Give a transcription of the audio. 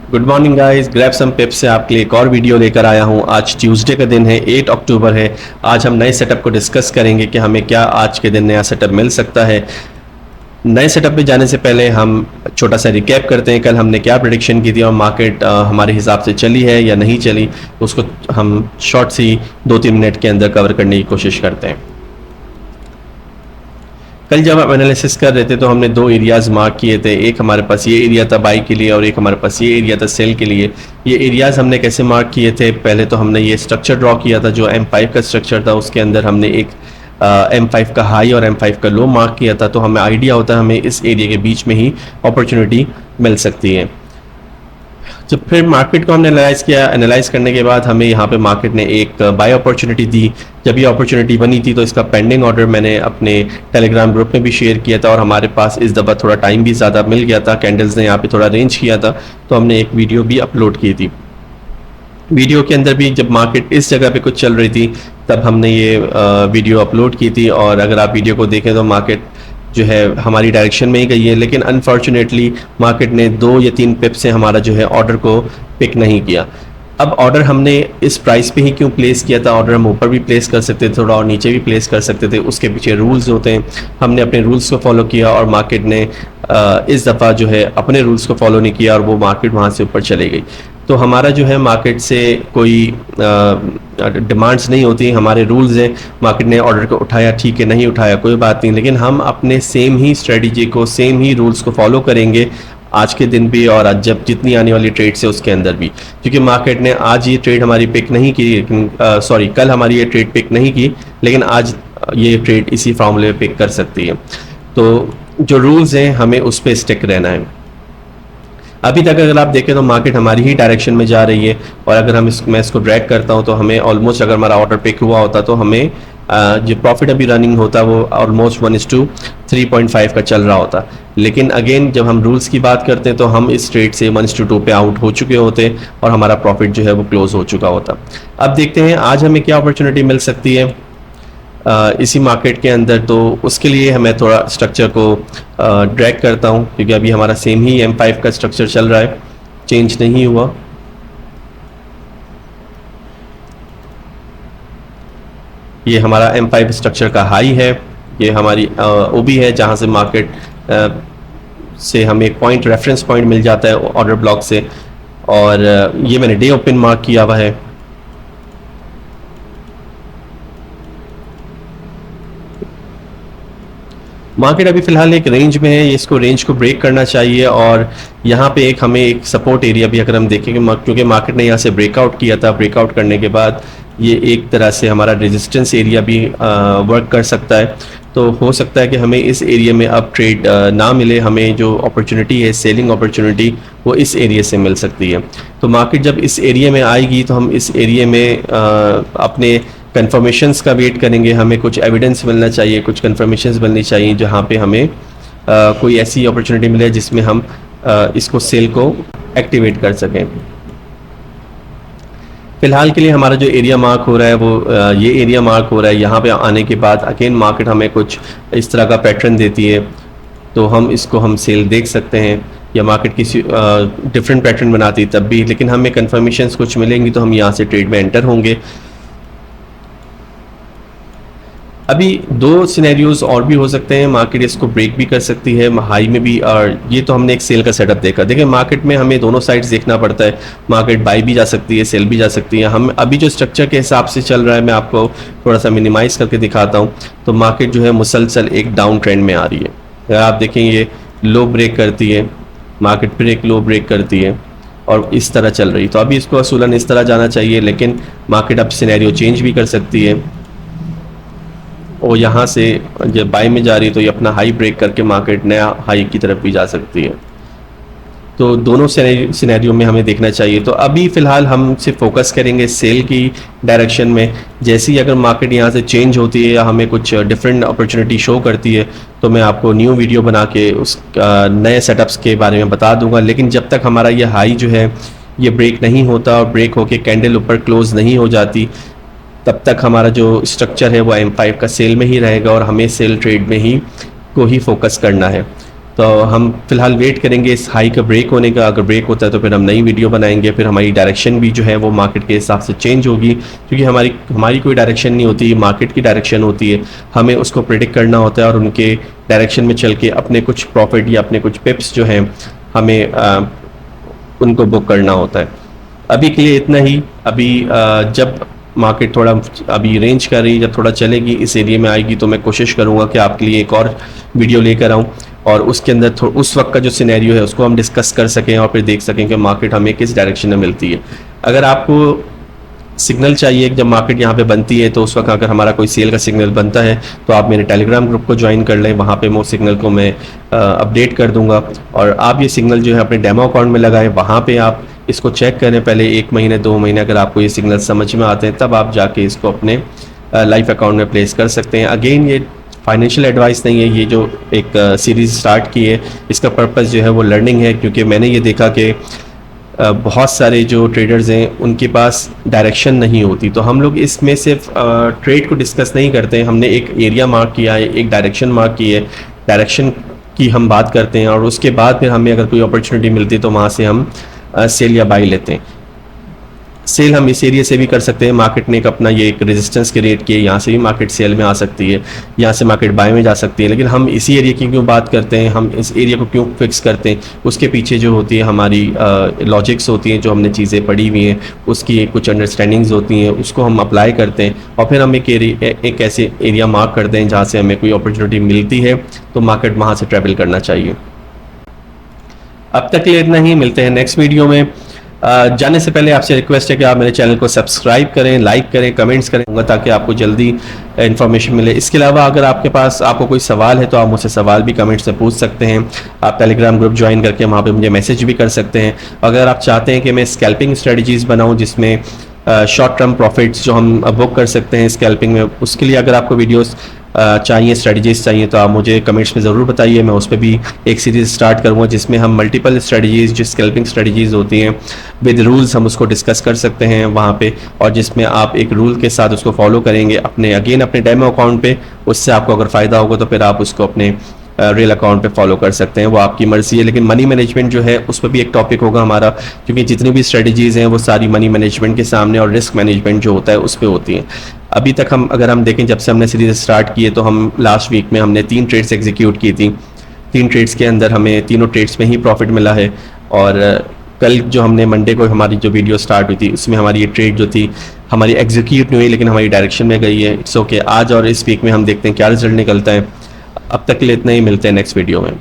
Good morning guys, grab सम पिप्स से आपके लिए एक और वीडियो लेकर आया हूं। आज ट्यूसडे का दिन है, 8 अक्टूबर है। आज हम नए सेटअप को डिस्कस करेंगे कि हमें क्या आज के दिन नया सेटअप मिल सकता है। नए सेटअप पे जाने से पहले हम छोटा सा रिकैप करते हैं। कल हमने क्या प्रेडिक्शन की थी और मार्केट हमारे हिसाब से चली है या नहीं चली, तो उसको हम शॉर्ट सी 2-3 मिनट के अंदर कवर करने की कोशिश करते हैं। कल जब हम एनालिसिस कर रहे थे तो हमने दो एरियाज मार्क किए थे। एक हमारे पास ये एरिया था बाई के लिए और एक हमारे पास ये एरिया था सेल के लिए। ये एरियाज हमने कैसे मार्क किए थे? पहले तो हमने ये स्ट्रक्चर ड्रॉ किया था जो M5 का स्ट्रक्चर था। उसके अंदर हमने एक M5 का हाई और M5 का लो मार्क किया था, तो हमें आइडिया होता है हमें इस एरिया के बीच में ही अपॉर्चुनिटी मिल सकती है। जब फिर मार्केट को हमने एनालाइज करने के बाद हमें यहाँ पे मार्केट ने एक बाय अपॉर्चुनिटी दी। जब ये अपॉर्चुनिटी बनी थी तो इसका पेंडिंग ऑर्डर मैंने अपने टेलीग्राम ग्रुप में भी शेयर किया था और हमारे पास इस दफ़ा थोड़ा टाइम भी ज़्यादा मिल गया था। कैंडल्स ने यहाँ पे थोड़ा रेंज किया था, तो हमने एक वीडियो भी अपलोड की थी। वीडियो के अंदर भी जब मार्केट इस जगह पे कुछ चल रही थी तब हमने ये वीडियो अपलोड की थी। और अगर आप वीडियो को देखें तो मार्केट जो है हमारी डायरेक्शन में ही गई है, लेकिन अनफॉर्चुनेटली मार्केट ने 2 या 3 पिप से हमारा जो है ऑर्डर को पिक नहीं किया। अब ऑर्डर हमने इस प्राइस पे ही क्यों प्लेस किया था? ऑर्डर हम ऊपर भी प्लेस कर सकते थे, थोड़ा और नीचे भी प्लेस कर सकते थे। उसके पीछे रूल्स होते हैं। हमने अपने रूल्स को फॉलो किया और मार्केट ने इस दफ़ा जो है अपने रूल्स को फॉलो नहीं किया और वो मार्केट वहाँ से ऊपर चले गई। तो हमारा जो है मार्केट से कोई डिमांड्स नहीं होती, हमारे रूल्स हैं। मार्केट ने ऑर्डर को उठाया, ठीक है, नहीं उठाया कोई बात नहीं, लेकिन हम अपने सेम ही स्ट्रेटजी को, सेम ही रूल्स को फॉलो करेंगे आज के दिन भी और आज जब जितनी आने वाली ट्रेड्स है उसके अंदर भी। क्योंकि मार्केट ने आज ये ट्रेड हमारी पिक नहीं की, लेकिन कल हमारी ये ट्रेड पिक नहीं की, लेकिन आज ये ट्रेड इसी फॉर्मूले पे पिक कर सकती है। तो जो रूल्स हैं हमें उस पर स्टिक रहना है। अभी तक अगर आप देखें तो मार्केट हमारी ही डायरेक्शन में जा रही है और अगर मैं इसको ड्रैग करता हूं तो हमें ऑलमोस्ट, अगर हमारा ऑर्डर पिक हुआ होता तो हमें जो प्रॉफिट अभी रनिंग होता वो ऑलमोस्ट 1:3.5 का चल रहा होता। लेकिन अगेन जब हम रूल्स की बात करते हैं तो हम इस ट्रेड से 1:2 पे आउट हो चुके होते और हमारा प्रॉफिट जो है वो क्लोज हो चुका होता। अब देखते हैं आज हमें क्या अपॉर्चुनिटी मिल सकती है इसी मार्केट के अंदर। तो उसके लिए मैं थोड़ा स्ट्रक्चर को ड्रैग करता हूं, क्योंकि अभी हमारा सेम ही M5 का स्ट्रक्चर चल रहा है, चेंज नहीं हुआ। ये हमारा M5 स्ट्रक्चर का हाई है, ये हमारी OB है जहां से मार्केट से हमें एक पॉइंट, रेफरेंस पॉइंट मिल जाता है ऑर्डर ब्लॉक से। और ये मैंने डे ओपन मार्क किया हुआ है। मार्केट अभी फिलहाल एक रेंज में है, इसको रेंज को ब्रेक करना चाहिए और यहाँ पे हमें एक सपोर्ट एरिया भी अगर हम देखेंगे, क्योंकि मार्केट ने यहाँ से ब्रेकआउट किया था, ब्रेकआउट करने के बाद ये एक तरह से हमारा रेजिस्टेंस एरिया भी वर्क कर सकता है। तो हो सकता है कि हमें इस एरिया में अब ट्रेड ना मिले, हमें जो अपॉर्चुनिटी है सेलिंग अपॉर्चुनिटी वो इस एरिया से मिल सकती है। तो मार्केट जब इस एरिया में आएगी तो हम इस एरिया में अपने कंफर्मेशंस का वेट करेंगे। हमें कुछ एविडेंस मिलना चाहिए, कुछ कंफर्मेशंस मिलनी चाहिए जहाँ पे हमें कोई ऐसी अपॉर्चुनिटी मिले जिसमें हम इसको सेल को एक्टिवेट कर सकें। फिलहाल के लिए हमारा जो एरिया मार्क हो रहा है वो ये एरिया मार्क हो रहा है। यहाँ पे आने के बाद अगेन मार्केट हमें कुछ इस तरह का पैटर्न देती है, तो हम सेल देख सकते हैं, या मार्केट किसी डिफरेंट पैटर्न बनाती है तब भी, लेकिन हमें कंफर्मेशंस कुछ मिलेंगी तो हम यहाँ से ट्रेड में एंटर होंगे। अभी 2 सिनेरियोज और भी हो सकते हैं, मार्केट इसको ब्रेक भी कर सकती है हाई में भी। और ये तो हमने एक सेल का सेटअप देखा। देखिए मार्केट में हमें दोनों साइड्स देखना पड़ता है, मार्केट बाई भी जा सकती है, सेल भी जा सकती है। हम अभी जो स्ट्रक्चर के हिसाब से चल रहा है मैं आपको थोड़ा सा मिनिमाइज करके दिखाता हूँ। तो मार्केट जो है मुसलसल एक डाउन ट्रेंड में आ रही है। अगर आप देखें ये लो ब्रेक करती है, मार्केट फिर एक लो ब्रेक करती है और इस तरह चल रही है। तो अभी इसको असूलन इस तरह जाना चाहिए, लेकिन मार्केट अब सिनेरियो चेंज भी कर सकती है और यहाँ से जब बाई में जा रही है तो ये अपना हाई ब्रेक करके मार्केट नया हाई की तरफ भी जा सकती है। तो दोनों सिनेरियो में हमें देखना चाहिए। तो अभी फ़िलहाल हम सिर्फ फोकस करेंगे सेल की डायरेक्शन में। जैसे ही अगर मार्केट यहाँ से चेंज होती है या हमें कुछ डिफरेंट अपॉर्चुनिटी शो करती है तो मैं आपको न्यू वीडियो बना के उस नए सेटअप्स के बारे में बता दूंगा। लेकिन जब तक हमारा ये हाई जो है ये ब्रेक नहीं होता और ब्रेक होके कैंडल ऊपर क्लोज नहीं हो जाती, तब तक हमारा जो स्ट्रक्चर है वो M5 का सेल में ही रहेगा और हमें सेल ट्रेड में ही को ही फोकस करना है। तो हम फिलहाल वेट करेंगे इस हाई का ब्रेक होने का। अगर ब्रेक होता है तो फिर हम नई वीडियो बनाएंगे, फिर हमारी डायरेक्शन भी जो है वो मार्केट के हिसाब से चेंज होगी, क्योंकि हमारी कोई डायरेक्शन नहीं होती, मार्केट की डायरेक्शन होती है। हमें उसको प्रिडिक्ट करना होता है और उनके डायरेक्शन में चल के अपने कुछ प्रॉफिट या अपने कुछ पिप्स जो हैं हमें उनको बुक करना होता है। अभी के लिए इतना ही। अभी जब मार्केट थोड़ा अभी रेंज कर रही है, जब थोड़ा चलेगी, इस एरिया में आएगी, तो मैं कोशिश करूंगा कि आपके लिए एक और वीडियो लेकर आऊं और उसके अंदर उस वक्त का जो सिनेरियो है उसको हम डिस्कस कर सकें और फिर देख सकें कि मार्केट हमें किस डायरेक्शन में मिलती है। अगर आपको सिग्नल चाहिए जब मार्केट यहाँ पे बनती है, तो उस वक्त अगर हमारा कोई सेल का सिग्नल बनता है तो आप मेरे टेलीग्राम ग्रुप को ज्वाइन कर लें। वहाँ पे मैं उस सिग्नल को मैं अपडेट कर दूंगा और आप ये सिग्नल जो है अपने डेमो अकाउंट में लगाएं। वहाँ पे आप इसको चेक करें पहले 1 महीने 2 महीने, अगर आपको ये सिग्नल समझ में आते हैं तब आप जाके इसको अपने लाइफ अकाउंट में प्लेस कर सकते हैं। अगेन ये फाइनेंशियल एडवाइस नहीं है, ये जो एक सीरीज़ स्टार्ट की है इसका पर्पस जो है वो लर्निंग है, क्योंकि मैंने ये देखा कि बहुत सारे जो ट्रेडर्स हैं उनके पास डायरेक्शन नहीं होती। तो हम लोग इसमें सिर्फ ट्रेड को डिस्कस नहीं करते हैं, हमने एक एरिया मार्क किया है, एक डायरेक्शन मार्क की है, डायरेक्शन की हम बात करते हैं और उसके बाद फिर हमें अगर कोई अपॉर्चुनिटी मिलती है तो वहाँ से हम सेल या बाई लेते हैं। सेल हम इस एरिया से भी कर सकते हैं, मार्केट ने एक अपना ये एक रेजिस्टेंस क्रिएट किया, यहाँ से भी मार्केट सेल में आ सकती है, यहाँ से मार्केट बाय में जा सकती है। लेकिन हम इसी एरिया की क्यों बात करते हैं, हम इस एरिया को क्यों फिक्स करते हैं, उसके पीछे जो होती है हमारी लॉजिक्स होती हैं, जो हमने चीज़ें पढ़ी हुई हैं, उसकी कुछ अंडरस्टैंडिंग्स होती हैं, उसको हम अप्लाई करते हैं और फिर हम एक ऐसे एरिया मार्क करते हैं जहाँ से हमें कोई अपॉर्चुनिटी मिलती है तो मार्केट वहाँ से ट्रैवल करना चाहिए। अब तक के लिए इतना ही, मिलते हैं नेक्स्ट वीडियो में। जाने से पहले आपसे रिक्वेस्ट है कि आप मेरे चैनल को सब्सक्राइब करें, लाइक करें, कमेंट्स करें, ताकि आपको जल्दी इन्फॉर्मेशन मिले। इसके अलावा अगर आपको कोई सवाल है तो आप मुझसे सवाल भी कमेंट्स में पूछ सकते हैं। आप टेलीग्राम ग्रुप ज्वाइन करके वहाँ पे मुझे मैसेज भी कर सकते हैं। अगर आप चाहते हैं कि मैं स्कैल्पिंग स्ट्रेटजीज़ बनाऊँ जिसमें शॉर्ट टर्म प्रॉफिट्स जो हम बुक कर सकते हैं स्कैल्पिंग में, उसके लिए अगर आपको वीडियोस चाहिए, स्ट्रेटजीज चाहिए, तो आप मुझे कमेंट्स में ज़रूर बताइए। मैं उस पर भी एक सीरीज़ स्टार्ट करूँगा जिसमें हम मल्टीपल स्ट्रेटजीज, जो स्कैल्पिंग स्ट्रेटजीज होती हैं विद रूल्स, हम उसको डिस्कस कर सकते हैं वहाँ पे, और जिसमें आप एक रूल के साथ उसको फॉलो करेंगे अपने डेमो अकाउंट पे। उससे आपको अगर फ़ायदा होगा तो फिर आप उसको अपने रियल अकाउंट पे फॉलो कर सकते हैं, वो आपकी मर्जी है। लेकिन मनी मैनेजमेंट जो है उस पर भी एक टॉपिक होगा हमारा, क्योंकि जितनी भी स्ट्रेटजीज़ हैं वो सारी मनी मैनेजमेंट के सामने और रिस्क मैनेजमेंट जो होता है उस पर होती हैं। अभी तक अगर हम देखें, जब से हमने सीरीज स्टार्ट की है तो हम लास्ट वीक में हमने 3 ट्रेड्स एग्जीक्यूट की थी। 3 ट्रेड्स के अंदर हमें तीनों ट्रेड्स में ही प्रॉफिट मिला है। और कल जो हमने मंडे को हमारी जो वीडियो स्टार्ट हुई थी उसमें हमारी ये ट्रेड जो थी हमारी एग्जीक्यूट नहीं हुई, लेकिन हमारी डायरेक्शन में गई है। It's okay. आज और इस वीक में हम देखते हैं क्या रिजल्ट निकलता है। अब तक के लिए इतना ही, मिलते हैं नेक्स्ट वीडियो में।